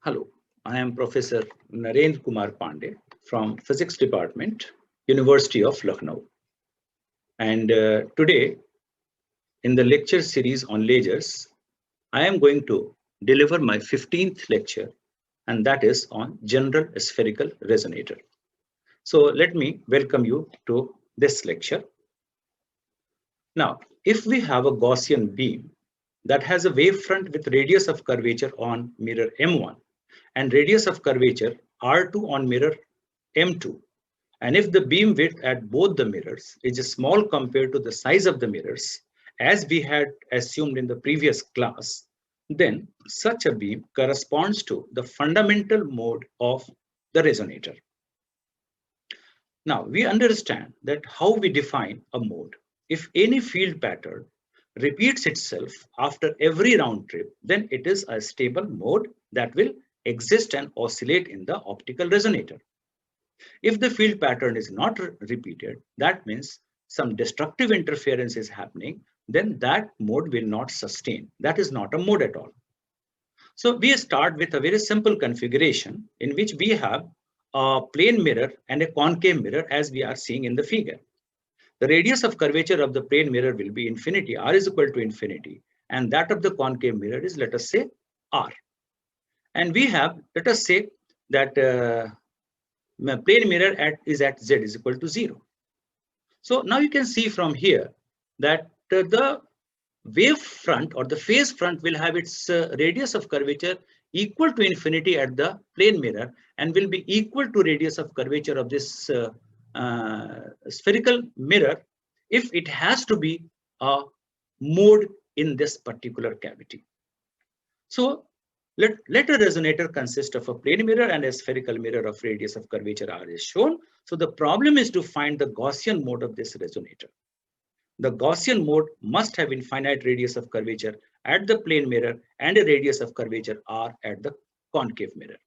Hello, I am Professor Narendra Kumar Pandey from Physics Department, University of Lucknow. And today, in the lecture series on lasers, I am going to deliver my 15th lecture, and that is on General Spherical Resonator. So let me welcome you to this lecture. Now, if we have a Gaussian beam that has a wavefront with radius of curvature on mirror M1, and radius of curvature R2 on mirror M2. And if the beam width at both the mirrors is small compared to the size of the mirrors, as we had assumed in the previous class, then such a beam corresponds to the fundamental mode of the resonator. Now, we understand that how we define a mode. If any field pattern repeats itself after every round trip, then it is a stable mode that will exist and oscillate in the optical resonator. If the field pattern is not repeated, that means some destructive interference is happening, then that mode will not sustain. That is not a mode at all. So we start with a very simple configuration in which we have a plane mirror and a concave mirror as we are seeing in the figure. The radius of curvature of the plane mirror will be infinity, r is equal to infinity, and that of the concave mirror is, let us say, r. And we have, let us say that plane mirror is at z is equal to 0. So now you can see from here that the wave front or the phase front will have its radius of curvature equal to infinity at the plane mirror and will be equal to radius of curvature of this spherical mirror if it has to be a mode in this particular cavity. So let a resonator consist of a plane mirror and a spherical mirror of radius of curvature r is shown. So the problem is to find the Gaussian mode of this resonator. The Gaussian mode must have infinite radius of curvature at the plane mirror and a radius of curvature r at the concave mirror.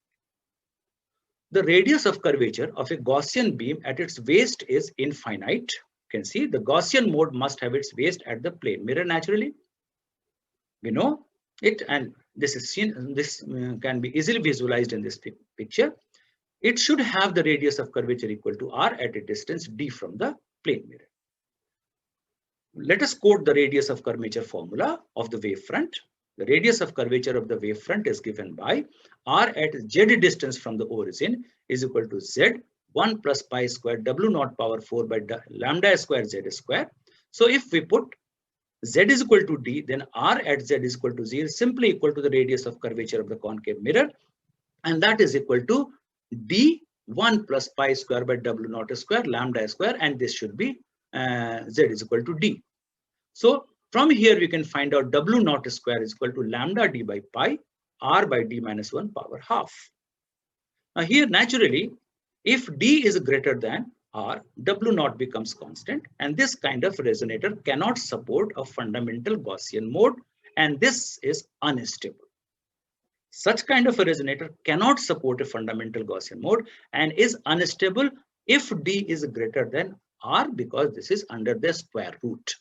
The radius of curvature of a Gaussian beam at its waist is infinite. You can see the Gaussian mode must have its waist at the plane mirror naturally. We know it, and this is seen. This can be easily visualized in this picture. It should have the radius of curvature equal to r at a distance d from the plane mirror. Let us quote the radius of curvature formula of the wavefront. The radius of curvature of the wavefront is given by r at z distance from the origin is equal to z 1 plus pi square w naught power 4 by lambda square z square. So if we put z is equal to d, then r at z is equal to 0 simply equal to the radius of curvature of the concave mirror, and that is equal to d 1 plus pi square by w naught square lambda square, and this should be z is equal to d. So from here we can find out w naught square is equal to lambda d by pi r by d minus 1 power half. Now here naturally, if d is greater than r, w naught becomes constant, and this kind of resonator cannot support a fundamental Gaussian mode, and this is unstable. Such kind of a resonator cannot support a fundamental Gaussian mode and is unstable if d is greater than r, because this is under the square root.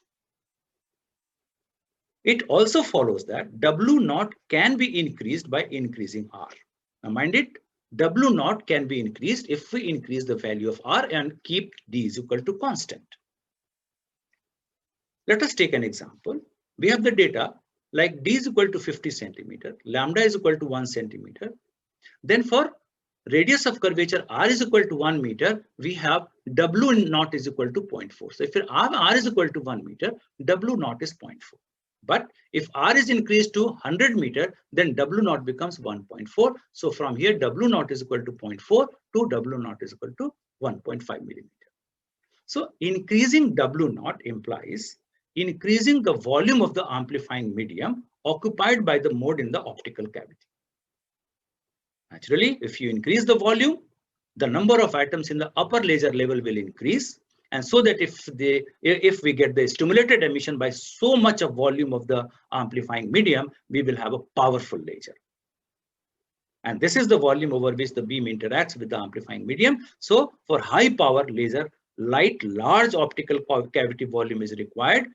It also follows that w naught can be increased by increasing r. Now mind it, w naught can be increased if we increase the value of r and keep d is equal to constant. Let us take an example. We have the data like d is equal to 50 centimeter, lambda is equal to 1 centimeter. Then for radius of curvature r is equal to 1 meter, we have w naught is equal to 0.4. So if r is equal to 1 meter, w naught is 0.4. But if r is increased to 100 meter, then w naught becomes 1.4. So from here, w naught is equal to 0.4 to w naught is equal to 1.5 millimeter. So increasing w naught implies increasing the volume of the amplifying medium occupied by the mode in the optical cavity. Naturally, if you increase the volume, the number of atoms in the upper laser level will increase. And so that if we get the stimulated emission by so much of volume of the amplifying medium, we will have a powerful laser. And this is the volume over which the beam interacts with the amplifying medium. So for high power laser, large optical cavity volume is required,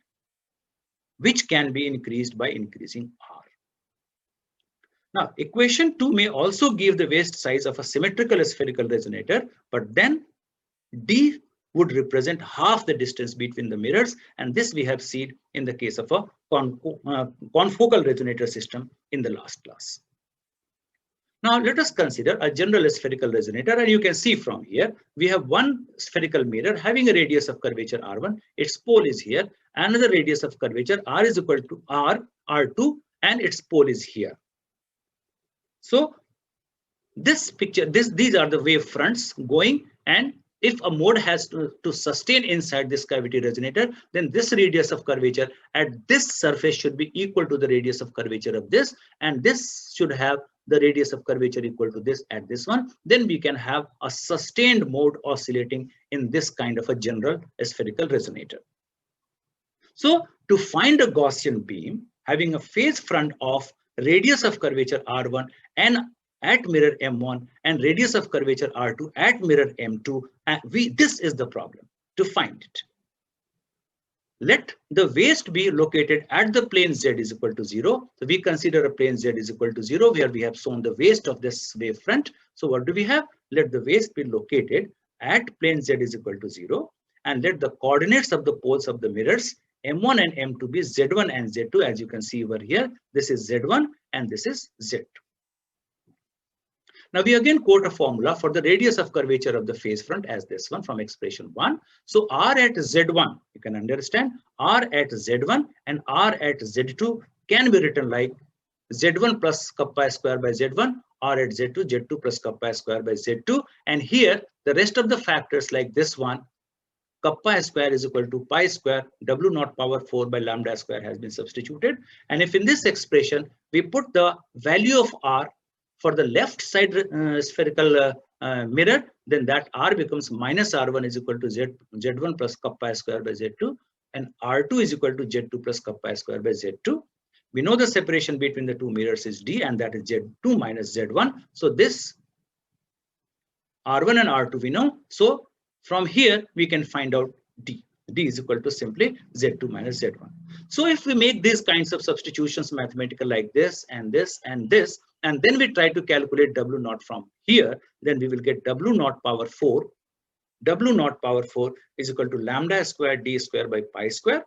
which can be increased by increasing r. Now, equation 2 may also give the waist size of a symmetrical spherical resonator, but then D would represent half the distance between the mirrors, and this we have seen in the case of a confocal resonator system in the last class. Now let us consider a general spherical resonator, and you can see from here we have one spherical mirror having a radius of curvature R1, its pole is here, another radius of curvature R is equal to R2, and its pole is here. So this picture, these are the wave fronts going, and if a mode has to sustain inside this cavity resonator, then this radius of curvature at this surface should be equal to the radius of curvature of this, and this should have the radius of curvature equal to this at this one. Then we can have a sustained mode oscillating in this kind of a general spherical resonator. So to find a Gaussian beam having a phase front of radius of curvature R1 and at mirror M1 and radius of curvature R2 at mirror M2, this is the problem to find it. Let the waist be located at the plane Z is equal to 0. So we consider a plane Z is equal to 0 where we have shown the waist of this wavefront. So what do we have? Let the waist be located at plane Z is equal to 0, and let the coordinates of the poles of the mirrors M1 and M2 be Z1 and Z2. As you can see over here, this is Z1 and this is Z2. Now we again quote a formula for the radius of curvature of the phase front as this one from expression 1. So R at Z1, you can understand R at Z1 and R at Z2 can be written like Z1 plus kappa square by Z1, R at Z2, Z2 plus kappa square by Z2. And here the rest of the factors like this one, kappa square is equal to pi square W naught power 4 by lambda square has been substituted. And if in this expression we put the value of R for the left side spherical mirror, then that R becomes minus R1 is equal to Z1 plus kappa square by Z2, and R2 is equal to Z2 plus kappa square by Z2. We know the separation between the two mirrors is D, and that is Z2 minus Z1. So this R1 and R2 we know. So from here we can find out D. D is equal to simply Z2 minus Z1. So if we make these kinds of substitutions mathematical like this and this and this, and then we try to calculate W naught from here, then we will get W naught power 4. W naught power 4 is equal to lambda square D square by pi square,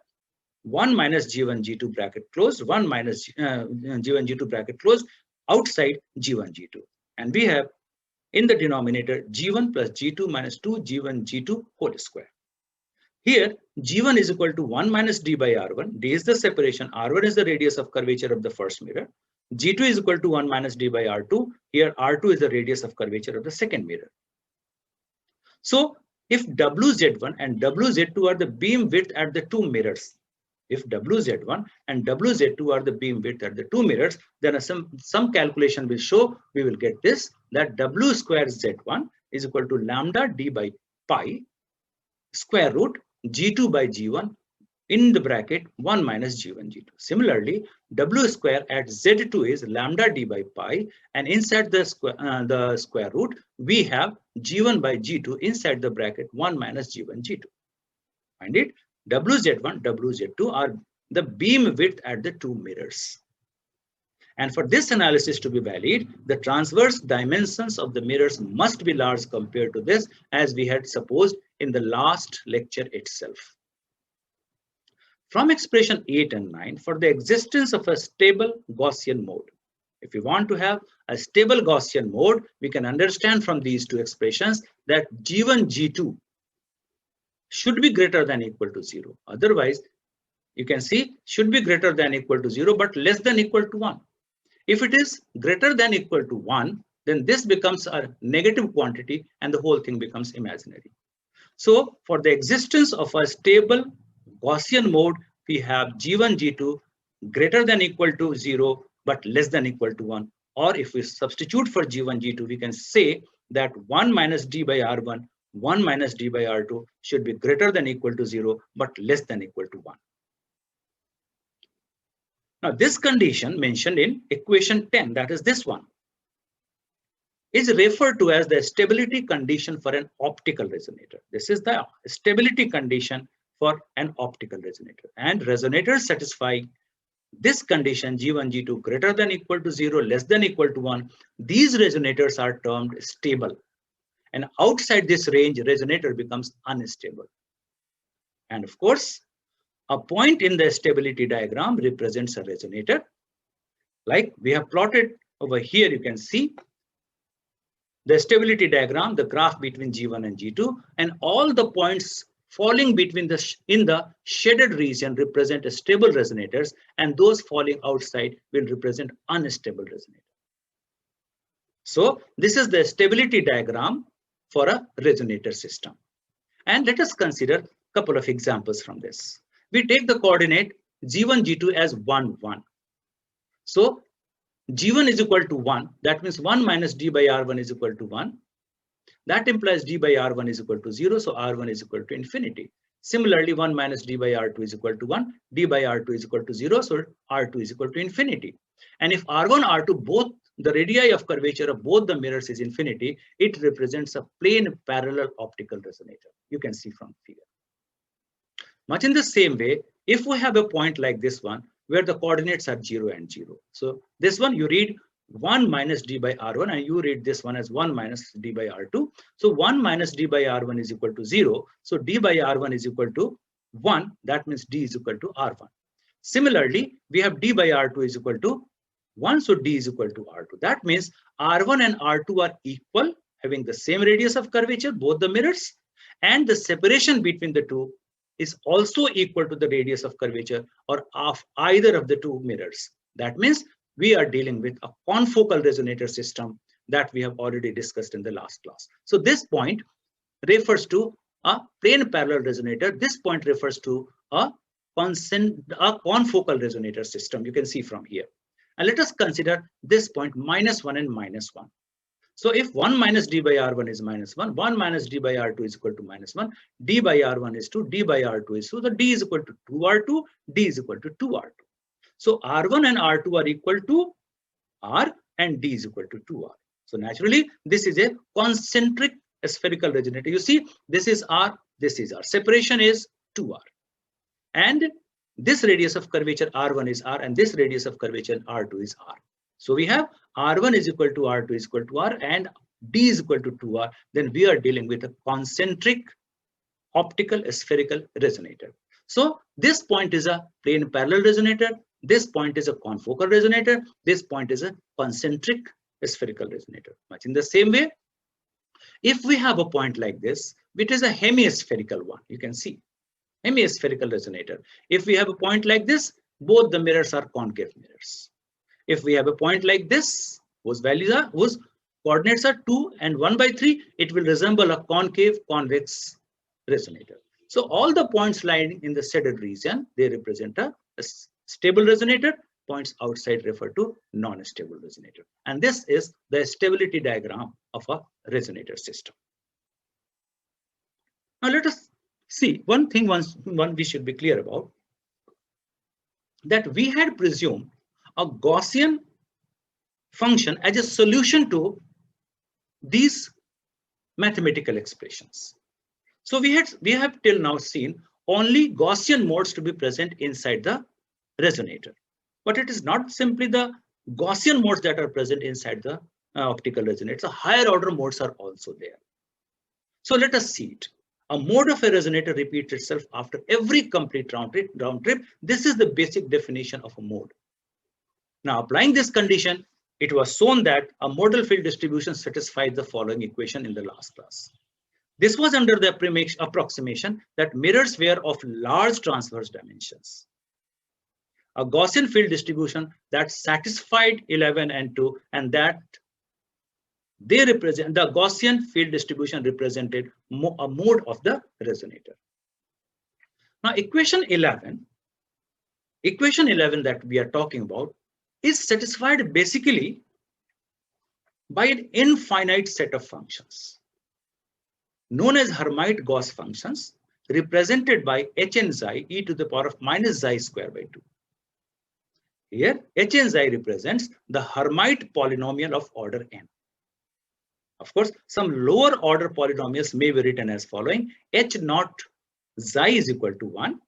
1 minus G1 G2 bracket closed, 1 minus G1 G2 bracket closed outside G1 G2. And we have in the denominator G1 plus G2 minus 2 G1 G2 whole square. Here G1 is equal to 1 minus D by R1. D is the separation. R1 is the radius of curvature of the first mirror. G2 is equal to 1 minus D by R2. Here R2 is the radius of curvature of the second mirror. So if WZ1 and WZ2 are the beam width at the two mirrors, if WZ1 and WZ2 are the beam width at the two mirrors, then some calculation will show we will get this, that W square Z1 is equal to lambda D by pi square root G2 by G1 in the bracket 1 minus G1 G2. Similarly, W square at Z2 is lambda D by pi, and inside the square root we have G1 by G2 inside the bracket 1 minus G1 G2. Find it. WZ1, WZ2 are the beam width at the two mirrors. And for this analysis to be valid, the transverse dimensions of the mirrors must be large compared to this, as we had supposed in the last lecture itself. From expression 8 and 9, for the existence of a stable Gaussian mode, if we want to have a stable Gaussian mode, we can understand from these two expressions that G1, G2 should be greater than equal to 0. Otherwise, you can see should be greater than equal to 0, but less than equal to 1. If it is greater than equal to 1, then this becomes a negative quantity and the whole thing becomes imaginary. So for the existence of a stable Gaussian mode, we have G1, G2 greater than equal to 0, but less than equal to 1. Or if we substitute for G1, G2, we can say that 1 minus D by R1, 1 minus D by R2 should be greater than equal to 0, but less than equal to 1. Now, this condition mentioned in equation 10, that is this one, is referred to as the stability condition for an optical resonator. This is the stability condition for an optical resonator. And resonators satisfy this condition G1, G2 greater than equal to 0, less than equal to 1, these resonators are termed stable. And outside this range, resonator becomes unstable. And of course, a point in the stability diagram represents a resonator. Like we have plotted over here, you can see the stability diagram, the graph between G1 and G2, and all the points falling between in the shaded region represent stable resonators, and those falling outside will represent unstable resonators. So this is the stability diagram for a resonator system. And let us consider a couple of examples from this. We take the coordinate G1, G2 as 1, 1. So G1 is equal to 1. That means 1 minus d by R1 is equal to 1. That implies d by R1 is equal to 0. So R1 is equal to infinity. Similarly, 1 minus d by R2 is equal to 1. D by R2 is equal to 0. So R2 is equal to infinity. And if R1, R2, both the radii of curvature of both the mirrors is infinity, it represents a plane parallel optical resonator. You can see from here. Much in the same way, if we have a point like this one, where the coordinates are 0 and 0. So this one you read 1 minus d by R1, and you read this one as 1 minus d by R2. So 1 minus d by R1 is equal to 0. So d by R1 is equal to 1. That means d is equal to R1. Similarly, we have d by R2 is equal to 1. So d is equal to R2. That means R1 and R2 are equal, having the same radius of curvature, both the mirrors, and the separation between the two is also equal to the radius of curvature or of either of the two mirrors. That means we are dealing with a confocal resonator system that we have already discussed in the last class. So this point refers to a plane parallel resonator. This point refers to a confocal resonator system. You can see from here. And let us consider this point -1 and -1. So if 1 minus d by R1 is -1, 1 minus d by R2 is equal to -1, d by R1 is 2, d by R2 is 2, so d is equal to 2R2, d is equal to 2R2. So R1 and R2 are equal to R and d is equal to 2R. So naturally, this is a concentric spherical resonator. You see, this is R, this is R. Separation is 2R. And this radius of curvature R1 is R, and this radius of curvature R2 is R. So we have R1 is equal to R2 is equal to R, and D is equal to 2R. Then we are dealing with a concentric optical spherical resonator. So this point is a plane parallel resonator. This point is a confocal resonator. This point is a concentric spherical resonator. Much in the same way, if we have a point like this, which is a hemispherical one, you can see hemispherical resonator. If we have a point like this, both the mirrors are concave mirrors. If we have a point like this, whose coordinates are 2 and 1/3, it will resemble a concave convex resonator. So all the points lying in the shaded region, they represent a stable resonator. Points outside refer to non-stable resonator. And this is the stability diagram of a resonator system. Now let us see one thing we should be clear about, that we had presumed a Gaussian function as a solution to these mathematical expressions. So we have till now seen only Gaussian modes to be present inside the resonator. But it is not simply the Gaussian modes that are present inside the optical resonator. So higher order modes are also there. So let us see it. A mode of a resonator repeats itself after every complete round trip. This is the basic definition of a mode. Now, applying this condition, it was shown that a modal field distribution satisfies the following equation in the last class. This was under the approximation that mirrors were of large transverse dimensions. A Gaussian field distribution that satisfied 11 and 2, and that they represent the Gaussian field distribution represented a mode of the resonator. Now, equation 11 that we are talking about is satisfied basically by an infinite set of functions known as Hermite Gauss functions, represented by hn xi e to the power of -xi square by 2. Here, hn xi represents the Hermite polynomial of order n. Of course, some lower order polynomials may be written as following: h0 xi is equal to 1,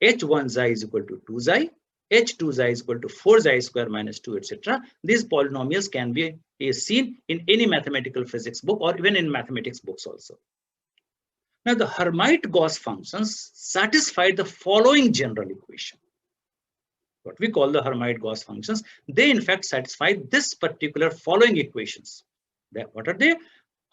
h1 xi is equal to 2 xi, h2 xi is equal to 4 xi square minus 2, etc. These polynomials can be seen in any mathematical physics book or even in mathematics books also. Now, the Hermite Gauss functions satisfy the following general equation. What we call the Hermite Gauss functions, they in fact satisfy this particular following equations. What are they?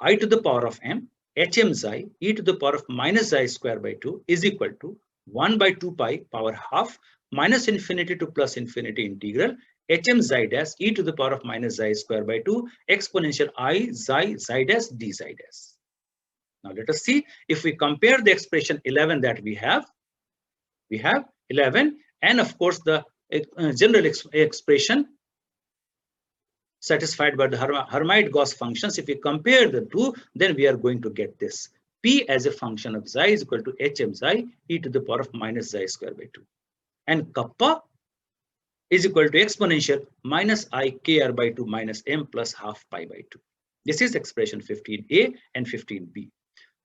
I to the power of m, hm xi, e to the power of minus xi square by 2 is equal to 1 by 2 pi power half minus infinity to plus infinity integral hm xi dash e to the power of minus xi square by 2 exponential I xi dash d xi dash. Now let us see if we compare the expression 11 that we have 11 and of course the general expression satisfied by the Hermite Gauss functions. If we compare the two, then we are going to get this. P as a function of xi is equal to hm xi e to the power of minus xi square by 2. And kappa is equal to exponential minus I kr by 2 minus m plus half pi by 2. This is expression 15a and 15b.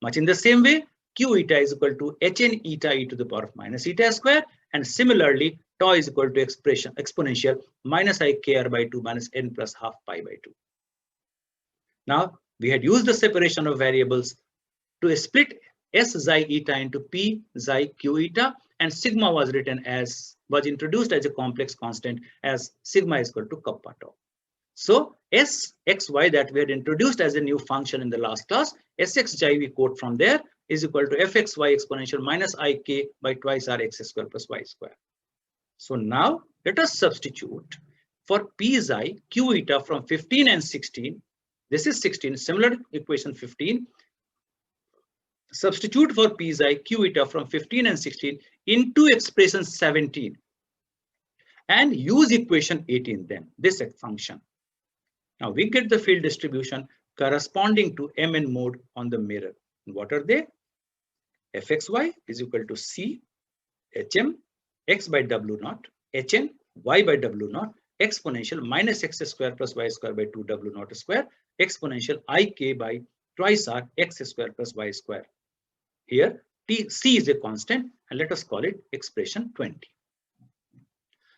Much in the same way, q eta is equal to hn eta e to the power of minus eta square. And similarly, tau is equal to exponential minus I kr by 2 minus n plus half pi by 2. Now, we had used the separation of variables to split s xi eta into p xi q eta, and sigma was introduced as a complex constant as sigma is equal to kappa tau. So sxy that we had introduced as a new function in the last class, sxy we quote from there is equal to fxy exponential minus ik by twice r x square plus y square. So now let us substitute for p xi q eta from 15 and 16. This is 16, similar equation 15. Substitute for p xi q eta from 15 and 16 into expression 17 and use equation 18 then, this function. Now we get the field distribution corresponding to Mn mode on the mirror. What are they? Fxy is equal to C hm x by w naught hn y by w naught exponential minus x square plus y square by 2 w naught square exponential ik by twice r x square plus y square. Here c is a constant and let us call it expression 20.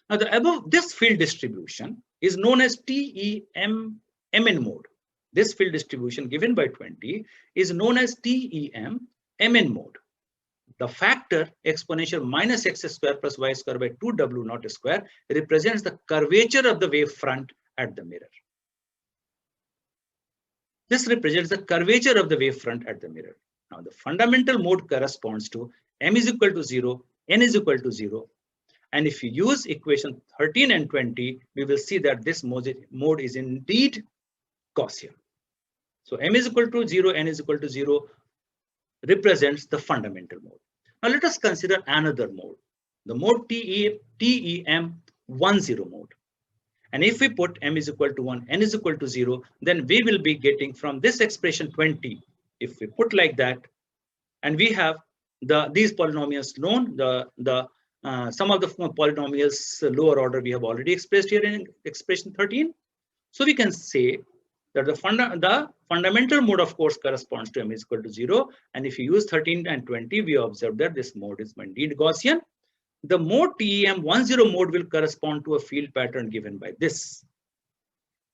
Now the above this field distribution is known as TEM Mn mode. This field distribution given by 20 is known as TEM Mn mode. The factor exponential minus x square plus y square by 2 w naught square represents the curvature of the wave front at the mirror. This represents the curvature of the wave front at the mirror. Now the fundamental mode corresponds to m is equal to 0, n is equal to 0. And if you use equation 13 and 20, we will see that this mode is indeed Gaussian. So m is equal to 0, n is equal to 0 represents the fundamental mode. Now let us consider another mode, the mode TEM 10 mode. And if we put m is equal to 1, n is equal to 0, then we will be getting from this expression 20, if we put like that, and we have these polynomials known, some of the polynomials lower order we have already expressed here in expression 13. So we can say that the fundamental mode of course corresponds to m is equal to 0. And if you use 13 and 20, we observe that this mode is indeed Gaussian. The mode TEM 10 mode will correspond to a field pattern given by this.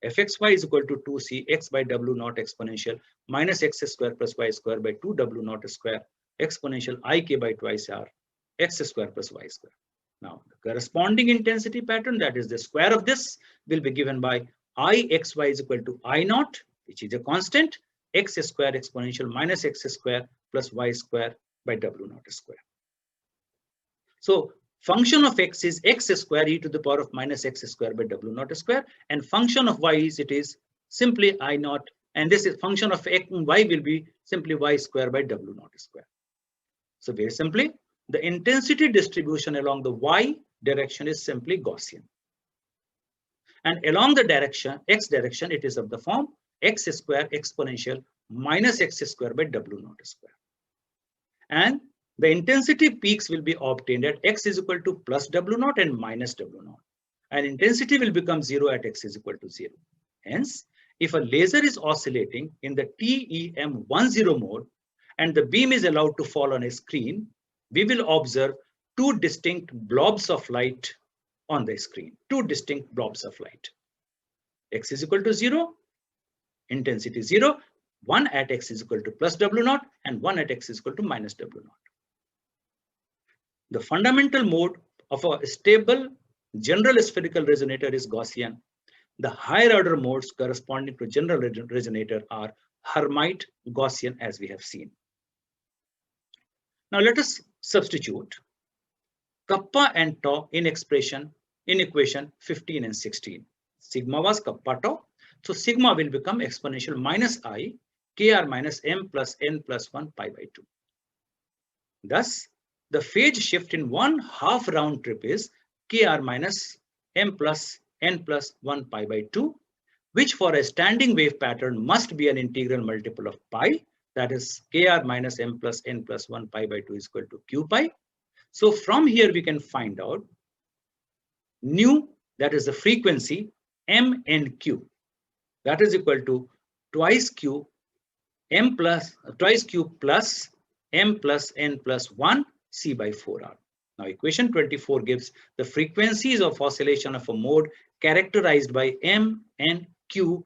Fxy is equal to 2c x by w naught exponential minus x square plus y square by 2 w naught square exponential ik by twice r x square plus y square. Now the corresponding intensity pattern, that is the square of this, will be given by Ixy is equal to I naught, which is a constant, x square exponential minus x square plus y square by w naught square. So function of x is x square e to the power of minus x square by w naught square, and function of y is simply I naught, and this is function of x and y will be simply y square by w naught square. So very simply, the intensity distribution along the y direction is simply Gaussian. And along the direction, x direction, it is of the form x square exponential minus x square by w naught square. And the intensity peaks will be obtained at x is equal to plus w naught and minus w naught. And intensity will become 0 at x is equal to 0. Hence, if a laser is oscillating in the TEM 10 mode and the beam is allowed to fall on a screen, we will observe two distinct blobs of light on the screen, two distinct blobs of light. X is equal to 0, intensity 0, one at x is equal to plus W naught and one at x is equal to minus W naught. The fundamental mode of a stable general spherical resonator is Gaussian. The higher order modes corresponding to general resonator are Hermite Gaussian, as we have seen. Now let us substitute kappa and tau in equation 15 and 16. Sigma was kappa tau. So sigma will become exponential minus I kr minus m plus n plus 1 pi by 2. Thus, the phase shift in one half round trip is kr minus m plus n plus 1 pi by 2, which for a standing wave pattern must be an integral multiple of pi. That is kr minus m plus n plus 1 pi by 2 is equal to q pi. So from here we can find out nu, that is the frequency, m and q. That is equal to twice q plus m plus n plus 1 c by 4r. Now equation 24 gives the frequencies of oscillation of a mode characterized by m and q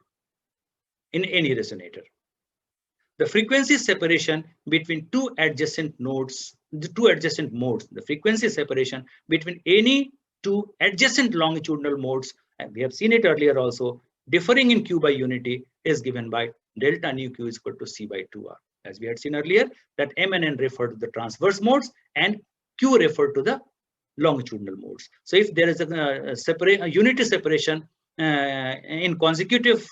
in any resonator. The frequency separation between two adjacent modes, the frequency separation between any two adjacent longitudinal modes, and we have seen it earlier also, differing in q by unity is given by delta nu q is equal to c by 2r. As we had seen earlier, that m and n refer to the transverse modes and q refer to the longitudinal modes. So if there is a unity separation in consecutive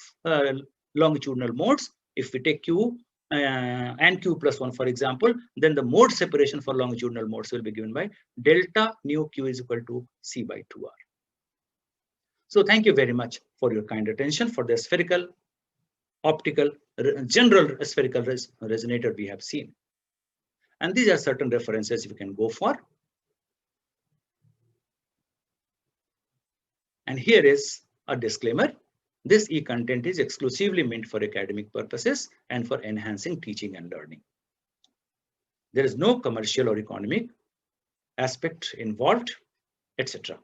longitudinal modes, if we take q and q plus 1, for example, then the mode separation for longitudinal modes will be given by delta nu q is equal to c by 2r. So thank you very much for your kind attention for the spherical, optical, general spherical resonator we have seen. And these are certain references you can go for. And here is a disclaimer. This e-content is exclusively meant for academic purposes and for enhancing teaching and learning. There is no commercial or economic aspect involved, etc.